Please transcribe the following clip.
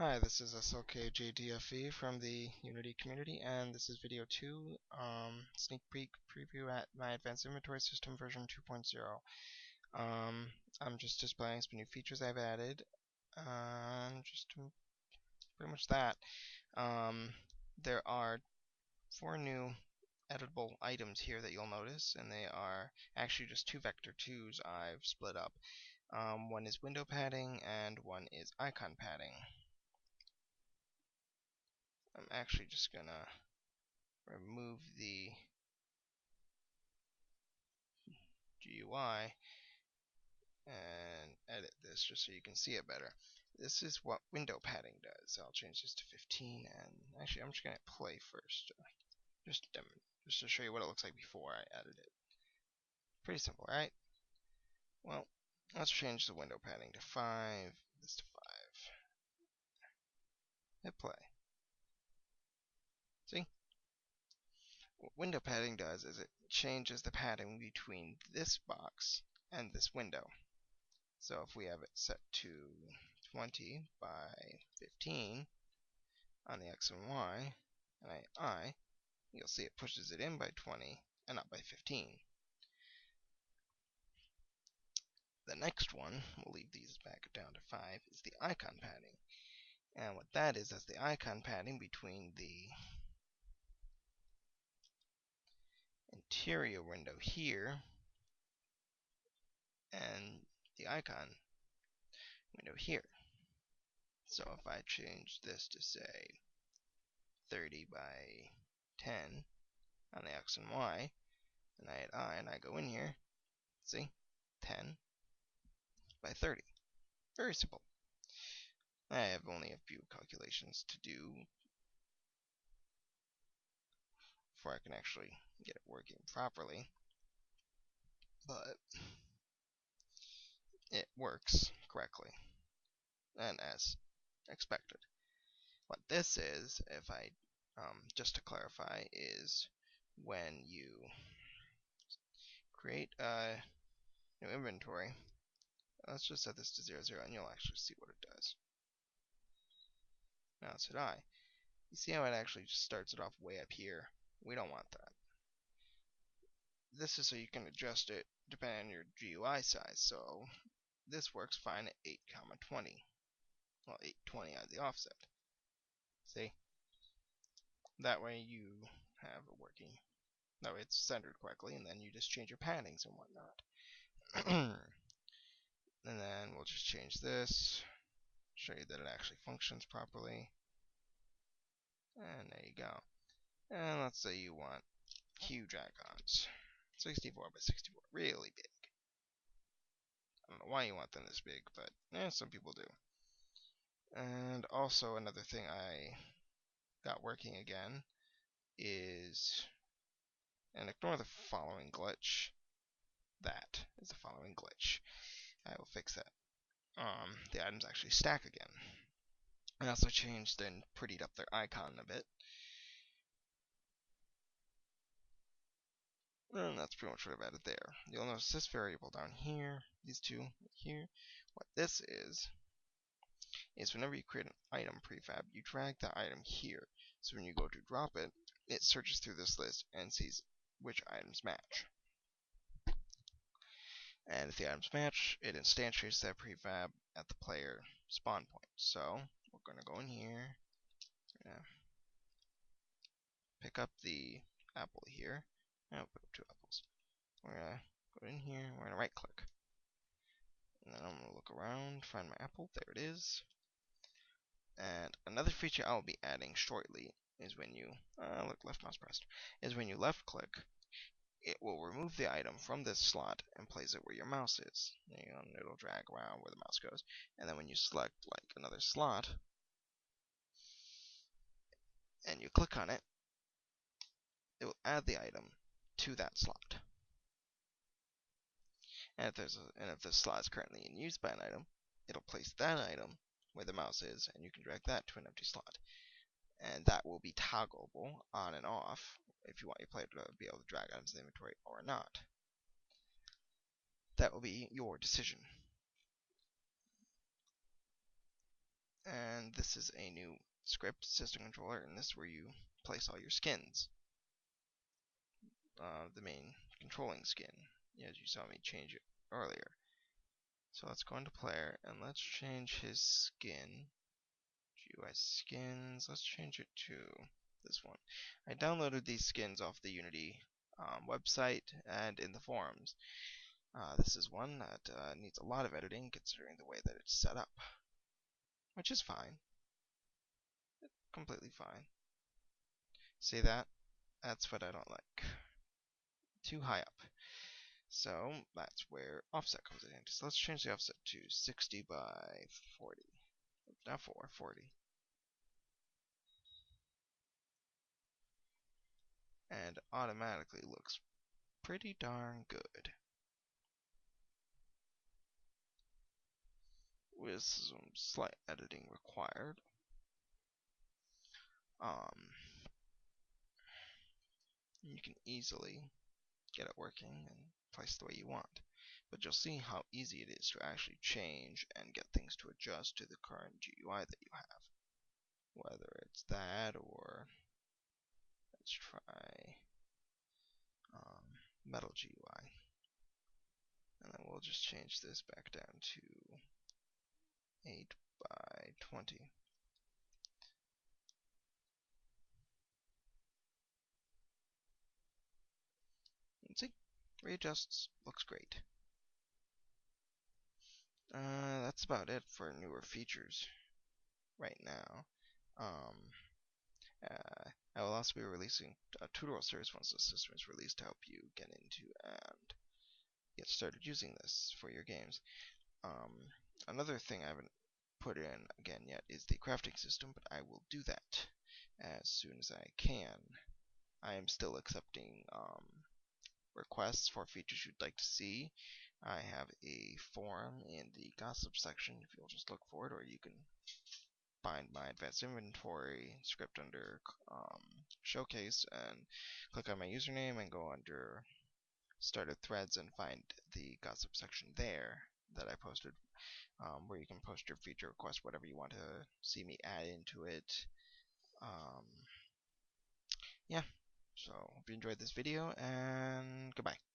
Hi, this is SLKJDFE from the Unity community, and this is video 2, sneak peek preview at my Advanced Inventory System version 2.0. I'm just displaying some new features I've added, just pretty much that. There are 4 new editable items here that you'll notice, and they are actually just 2 vector 2s I've split up. One is window padding, and one is icon padding. I'm actually just gonna remove the GUI and edit this just so you can see it better. This is what window padding does. I'll change this to 15, and actually I'm just gonna play first, just to show you what it looks like before I edit it. Pretty simple, right? Well, let's change the window padding to 5, this to 5. Hit play. See? What window padding does is it changes the padding between this box and this window. So if we have it set to 20 by 15 on the X and Y, and I, you'll see it pushes it in by 20 and not by 15. The next one, we'll leave these back down to 5, is the icon padding. And what that is, that's the icon padding between the interior window here and the icon window here. So if I change this to say 30 by 10 on the X and Y, and I hit I and I go in here, see, 10 by 30. Very simple. I have only a few calculations to do before I can actually get it working properly, but it works correctly and as expected. What this is, if I just to clarify, is when you create a new inventory. Let's just set this to 0, 0, and you'll actually see what it does. Now let's hit I. You see how it actually just starts it off way up here? We don't want that. This is so you can adjust it depending on your GUI size. So this works fine at 8, 20. Well, 820 as the offset. See? That way you have it working. That way it's centered correctly, and then you just change your paddings and whatnot. And then we'll just change this, show you that it actually functions properly. And there you go. And let's say you want huge icons. 64 by 64, really big. I don't know why you want them this big, but some people do. And also another thing I got working again is, and ignore the following glitch. That is the following glitch. I will fix that. The items actually stack again. I also changed and prettied up their icon a bit. And that's pretty much what I've added there. You'll notice this variable down here, these two here. What this is whenever you create an item prefab, you drag that item here. So when you go to drop it, it searches through this list and sees which items match. And if the items match, it instantiates that prefab at the player spawn point. So we're going to go in here, we're going to pick up the apple here, and we'll put up 2 apples. We're going to go in here, we're going to right click. And then I'm going to look around, find my apple, there it is. And another feature I'll be adding shortly is when you, look, left mouse pressed, is when you left click, it will remove the item from this slot and place it where your mouse is. And it'll drag around where the mouse goes. And then when you select like another slot, and you click on it, it will add the item to that slot. And if the slot is currently in use by an item, it'll place that item where the mouse is, and you can drag that to an empty slot. And that will be toggleable on and off if you want your player to be able to drag items in the inventory or not. That will be your decision. And and this is a new script system controller, and this is where you place all your skins. The main controlling skin, as you saw me change it earlier. So let's go into player and let's change his skin. GUI skins, let's change it to this one. I downloaded these skins off the Unity website and in the forums. This is one that needs a lot of editing considering the way that it's set up, which is fine. Completely fine. See that? That's what I don't like. Too high up. So that's where offset comes in. So let's change the offset to 60 by 40. Not 40. And automatically looks pretty darn good. With some slight editing required. You can easily get it working and placed the way you want. But you'll see how easy it is to actually change and get things to adjust to the current GUI that you have. Whether it's that or let's try Metal GUI. And then we'll just change this back down to 8 by 20. And see, readjusts, looks great. That's about it for newer features right now. I will also be releasing a tutorial series once the system is released to help you get into and get started using this for your games. Another thing I haven't put in again yet is the crafting system, but I will do that as soon as I can. I am still accepting requests for features you'd like to see. I have a forum in the gossip section if you'll just look for it, or you can find my advanced inventory script under showcase and click on my username and go under started threads and find the gossip section there that I posted, where you can post your feature request, whatever you want to see me add into it. Yeah, so hope you enjoyed this video, and goodbye.